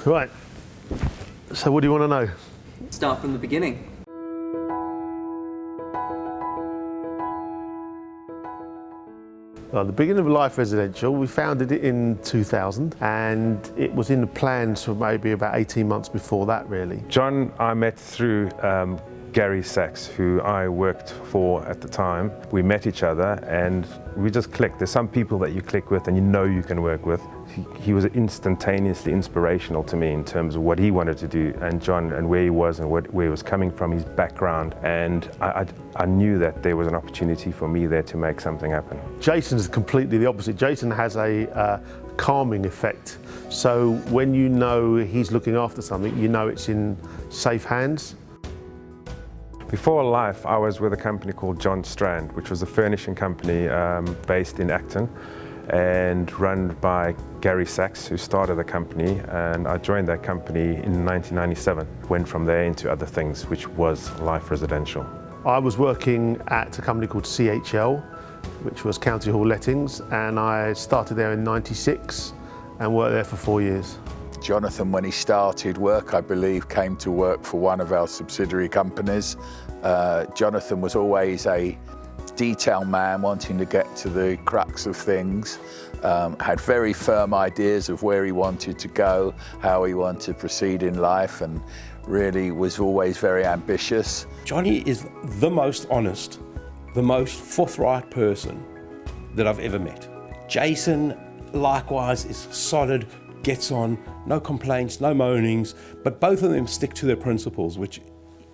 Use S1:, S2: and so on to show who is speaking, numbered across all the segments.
S1: Right, so what do you want to know?
S2: Start from the beginning.
S1: Well, the beginning of LiFE Residential, we founded it in 2000 and it was in the plans for maybe about 18 months before that, really.
S3: John, I met through Gary Sachs, who I worked for at the time. We met each other and we just clicked. There's some people that you click with and you know you can work with. He was instantaneously inspirational to me in terms of what he wanted to do, and John and where he was and where he was coming from, his background, and I knew that there was an opportunity for me there to make something happen.
S1: Jason's completely the opposite. Jason has a calming effect. So when you know he's looking after something, you know it's in safe hands.
S3: Before LiFE, I was with a company called John Strand, which was a furnishing company based in Acton and run by Gary Sachs, who started the company, and I joined that company in 1997. Went from there into other things, which was LiFE Residential.
S1: I was working at a company called CHL, which was County Hall Lettings, and I started there in '96 and worked there for 4 years.
S4: Jonathan, when he started work, I believe, came to work for one of our subsidiary companies. Jonathan was always a detail man, wanting to get to the crux of things, had very firm ideas of where he wanted to go, how he wanted to proceed in life, and really was always very ambitious.
S5: Johnny is the most honest, the most forthright person that I've ever met. Jason, likewise, is solid, gets on, no complaints, no moanings, but both of them stick to their principles, which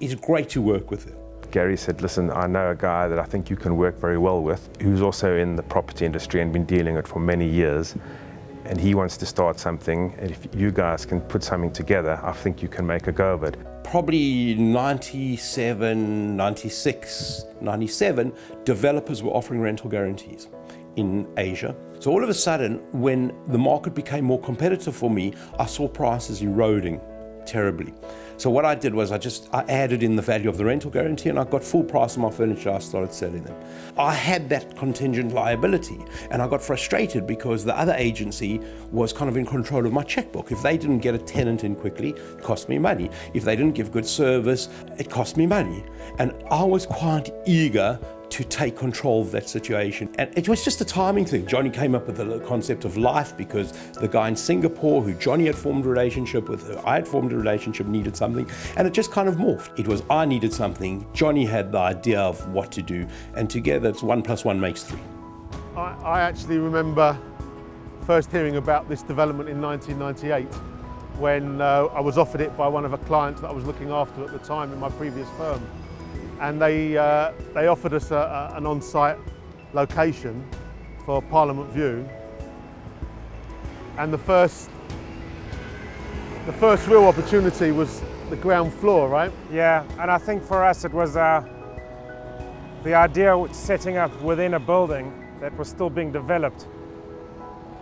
S5: is great to work with them.
S3: Gary said, listen, I know a guy that I think you can work very well with, who's also in the property industry and been dealing it for many years, and he wants to start something, and if you guys can put something together, I think you can make a go of it.
S5: Probably 97, 96, 97, developers were offering rental guarantees in Asia. So all of a sudden, when the market became more competitive for me, I saw prices eroding terribly. So what I did was I added in the value of the rental guarantee, and I got full price on my furniture. I started selling them. I had that contingent liability, and I got frustrated because the other agency was kind of in control of my checkbook. If they didn't get a tenant in quickly, it cost me money. If they didn't give good service, it cost me money. And I was quite eager to take control of that situation. And it was just a timing thing. Johnny came up with the concept of LiFE because the guy in Singapore who Johnny had formed a relationship with, who I had formed a relationship, needed something, and it just kind of morphed. It was I needed something, Johnny had the idea of what to do, and together it's 1 + 1 makes 3.
S1: I actually remember first hearing about this development in 1998 when I was offered it by one of the clients that I was looking after at the time in my previous firm. And they offered us an on-site location for Parliament View. And the first real opportunity was the ground floor, right?
S6: Yeah, and I think for us it was the idea of setting up within a building that was still being developed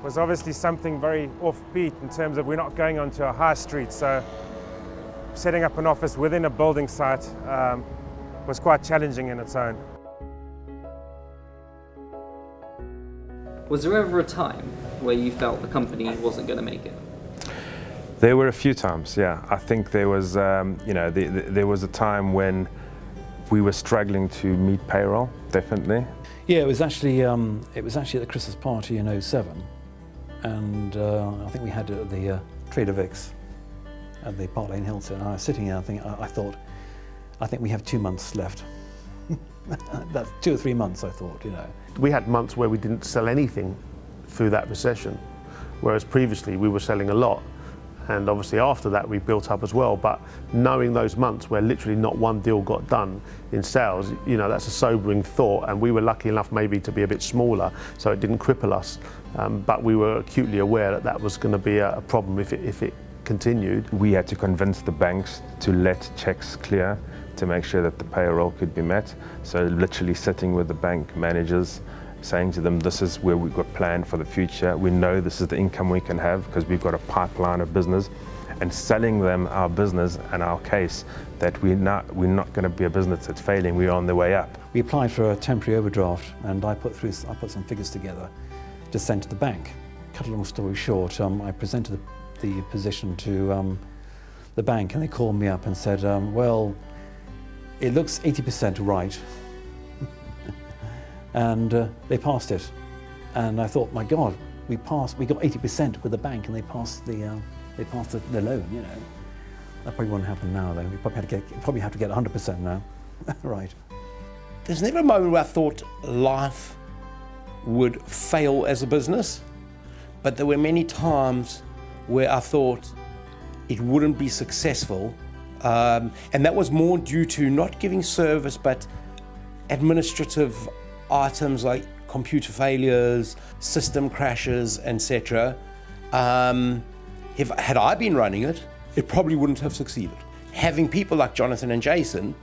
S6: was obviously something very offbeat in terms of we're not going onto a high street, so setting up an office within a building site was quite challenging in its own.
S2: Was there ever a time where you felt the company wasn't going to make it?
S3: There were a few times, yeah. I think there was, there was a time when we were struggling to meet payroll, definitely.
S7: Yeah, it was actually at the Christmas party in '07, and I think we had it at the Trader Vic's at the Park Lane Hilton. And I was sitting there, I think we have 2 months left. That's 2 or 3 months, I thought,
S1: We had months where we didn't sell anything through that recession, whereas previously we were selling a lot. And obviously after that we built up as well, but knowing those months where literally not one deal got done in sales, that's a sobering thought, and we were lucky enough maybe to be a bit smaller, so it didn't cripple us. But we were acutely aware that that was going to be a problem if it continued. We had to convince the banks to let checks clear to make sure that the payroll could be met. So literally sitting with the bank managers, saying to them, this is where we've got planned for the future. We know this is the income we can have because we've got a pipeline of business, and selling them our business and our case that we're not going to be a business that's failing, we're on the way up.
S7: We applied for a temporary overdraft, and I put some figures together to send to the bank. Cut a long story short, I presented the position to the bank, and they called me up and said, well, it looks 80% right. And they passed it. And I thought, my God, we got 80% with the bank, and they passed the loan, you know. That probably won't happen now, though. We probably have to get 100% now. Right.
S5: There's never a moment where I thought LiFE would fail as a business, but there were many times where I thought it wouldn't be successful, and that was more due to not giving service, but administrative items like computer failures, system crashes, etc. Had I been running it, it probably wouldn't have succeeded. Having people like Jonathan and Jason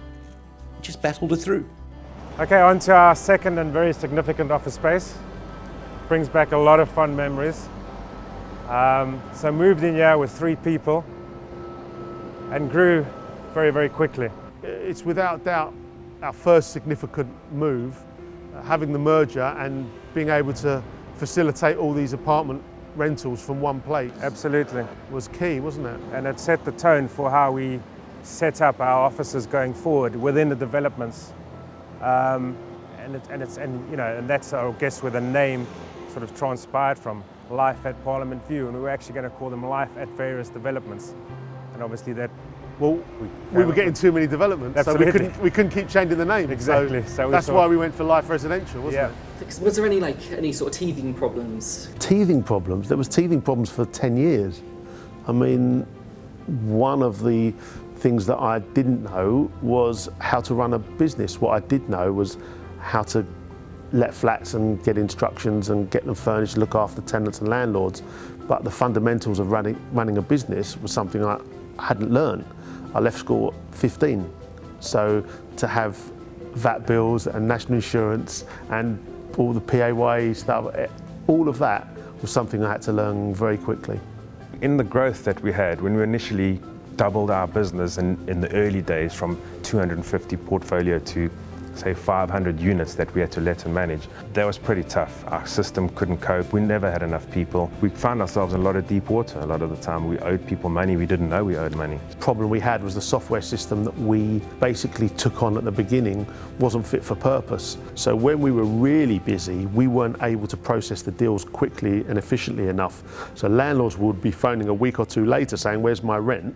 S5: just battled it through.
S6: Okay, on to our second and very significant office space. Brings back a lot of fun memories. So moved in here with 3 people and grew very, very quickly.
S1: It's without doubt our first significant move, having the merger and being able to facilitate all these apartment rentals from one place.
S6: Absolutely.
S1: Was key, wasn't it?
S6: And it set the tone for how we set up our offices going forward within the developments. And that's, I guess, where the name sort of transpired from, LiFE at Parliament View, and we were actually going to call them LiFE at various developments. And obviously that,
S1: well, we were getting too many developments,
S6: Absolutely.
S1: so we couldn't keep changing the name.
S6: Exactly.
S1: So that's why we went for LiFE Residential, wasn't it?
S2: Was there any sort of teething problems?
S1: Teething problems? There was teething problems for 10 years. I mean, one of the things that I didn't know was how to run a business. What I did know was how to let flats and get instructions and get them furnished, look after tenants and landlords. But the fundamentals of running a business was something I hadn't learned. I left school at 15. So to have VAT bills and national insurance and all the PAYE stuff, all of that was something I had to learn very quickly.
S3: In the growth that we had, when we initially doubled our business in the early days from 250 portfolio to say 500 units that we had to let and manage, that was pretty tough. Our system couldn't cope. We never had enough people. We found ourselves in a lot of deep water a lot of the time. We owed people money we didn't know we owed money.
S1: The problem we had was the software system that we basically took on at the beginning wasn't fit for purpose. So when we were really busy, we weren't able to process the deals quickly and efficiently enough. So landlords would be phoning a week or 2 later saying, "Where's my rent?"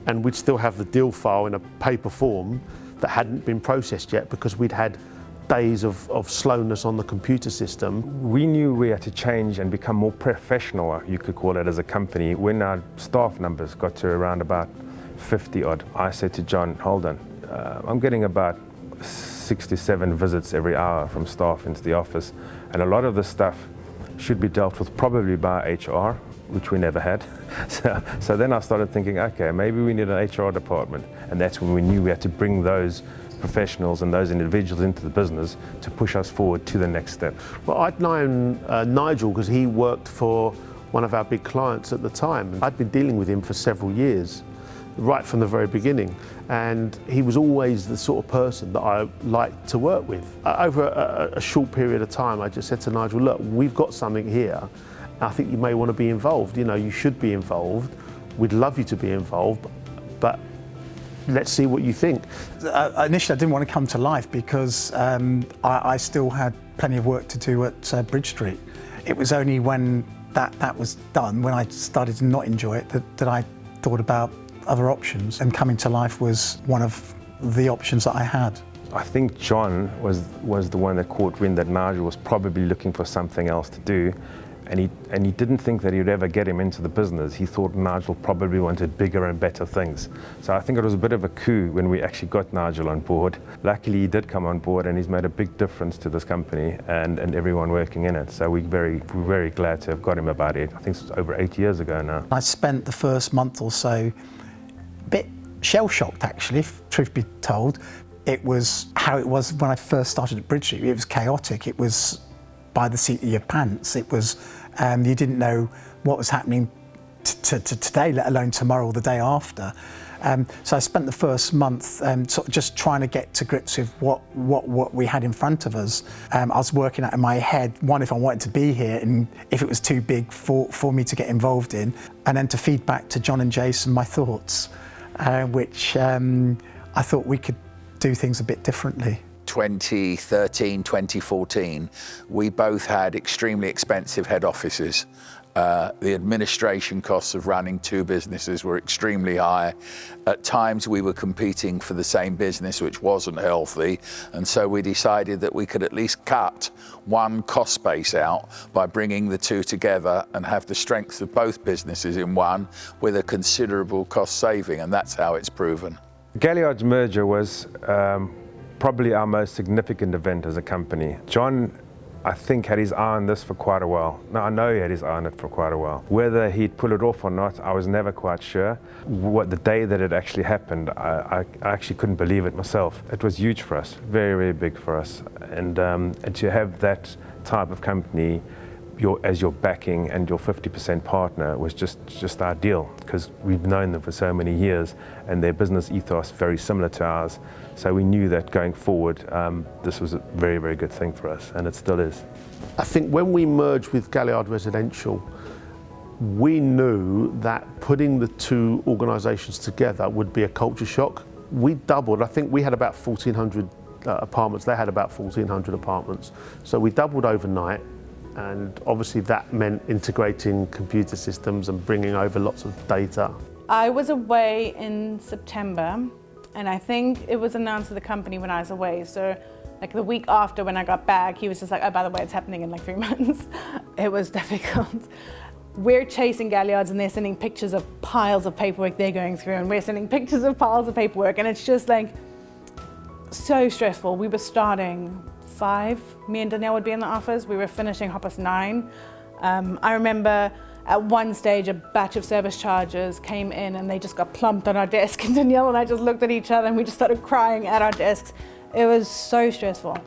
S1: And we'd still have the deal file in a paper form that hadn't been processed yet because we'd had days of slowness on the computer system.
S3: We knew we had to change and become more professional, you could call it, as a company. When our staff numbers got to around about 50 odd, I said to John, hold on, I'm getting about 67 visits every hour from staff into the office, and a lot of this stuff should be dealt with probably by HR, which we never had. So then I started thinking, okay, maybe we need an HR department. And that's when we knew we had to bring those professionals and those individuals into the business to push us forward to the next step.
S1: Well, I'd known Nigel because he worked for one of our big clients at the time. I'd been dealing with him for several years, right from the very beginning. And he was always the sort of person that I liked to work with. Over a short period of time, I just said to Nigel, look, we've got something here. I think you may want to be involved. You know, you should be involved. We'd love you to be involved, but let's see what you think.
S8: Initially, I didn't want to come to LiFE because I still had plenty of work to do at Bridge Street. It was only when that was done, when I started to not enjoy it, that I thought about other options, and coming to LiFE was one of the options that I had.
S3: I think John was the one that caught wind that Nigel was probably looking for something else to do. And he didn't think that he'd ever get him into the business. He thought Nigel probably wanted bigger and better things. So I think it was a bit of a coup when we actually got Nigel on board. Luckily, he did come on board, and he's made a big difference to this company and everyone working in it. So we're very glad to have got him about it. I think it's over 8 years ago now.
S8: I spent the first month or so a bit shell-shocked, actually, if truth be told. It was how it was when I first started at Bridge Street. It was chaotic. It was by the seat of your pants. It was, you didn't know what was happening to today, let alone tomorrow or the day after. So I spent the first month sort of just trying to get to grips with what we had in front of us. I was working out in my head, one, if I wanted to be here and if it was too big for me to get involved in, and then to feed back to John and Jason my thoughts, which I thought we could do things a bit differently.
S4: 2013, 2014, we both had extremely expensive head offices. The administration costs of running two businesses were extremely high. At times we were competing for the same business, which wasn't healthy, and so we decided that we could at least cut one cost base out by bringing the two together and have the strength of both businesses in one with a considerable cost saving, and that's how it's proven.
S3: Galliard's merger was probably our most significant event as a company. John, I think, had his eye on this for quite a while. No, I know he had his eye on it for quite a while. Whether he'd pull it off or not, I was never quite sure. The day that it actually happened, I actually couldn't believe it myself. It was huge for us, very, very big for us. And to have that type of company as your backing and your 50% partner was just ideal, because we've known them for so many years and their business ethos very similar to ours. So we knew that going forward, this was a very, very good thing for us, and it still is.
S1: I think when we merged with Galliard Residential, we knew that putting the two organisations together would be a culture shock. We doubled. I think we had about 1,400 apartments. They had about 1,400 apartments. So we doubled overnight. And obviously that meant integrating computer systems and bringing over lots of data.
S9: I was away in September, and I think it was announced to the company when I was away. So like the week after, when I got back, he was just like, oh, by the way, it's happening in like 3 months. It was difficult. We're chasing Galliards and they're sending pictures of piles of paperwork they're going through, and we're sending pictures of piles of paperwork, and it's just like so stressful. We were starting 5, me and Dienaar would be in the office. We were finishing 9:30. I remember at one stage a batch of service charges came in and they just got plumped on our desk, and Dienaar and I just looked at each other and we just started crying at our desks. It was so stressful.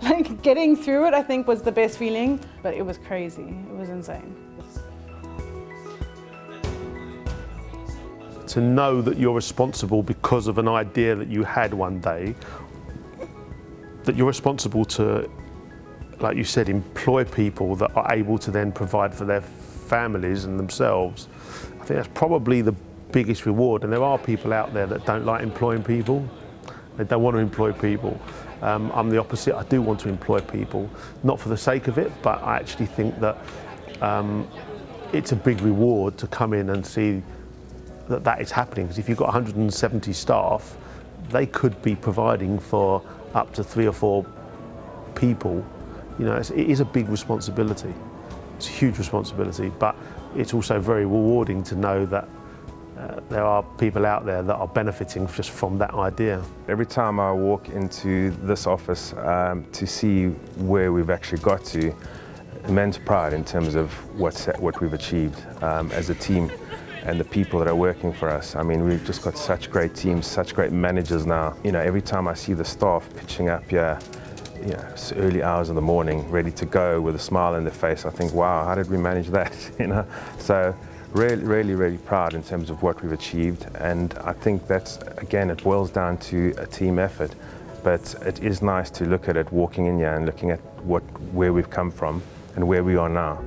S9: Like getting through it, I think, was the best feeling, but it was crazy. It was insane.
S1: To know that you're responsible because of an idea that you had one day, that you're responsible to, like you said, employ people that are able to then provide for their families and themselves. I think that's probably the biggest reward. And there are people out there that don't like employing people. They don't want to employ people. I'm the opposite. I do want to employ people, not for the sake of it, but I actually think that it's a big reward to come in and see that is happening. Because if you've got 170 staff, they could be providing for up to 3 or 4 people. You know, it is a big responsibility. It's a huge responsibility, but it's also very rewarding to know that there are people out there that are benefiting just from that idea.
S3: Every time I walk into this office to see where we've actually got to, immense pride in terms of what we've achieved as a team and the people that are working for us. I mean, we've just got such great teams, such great managers now. You know, every time I see the staff pitching up here, you know, it's early hours of the morning, ready to go with a smile on their face, I think, wow, how did we manage that? You know, so really, really, really proud in terms of what we've achieved. And I think that's, again, it boils down to a team effort. But it is nice to look at it walking in here and looking at where we've come from and where we are now.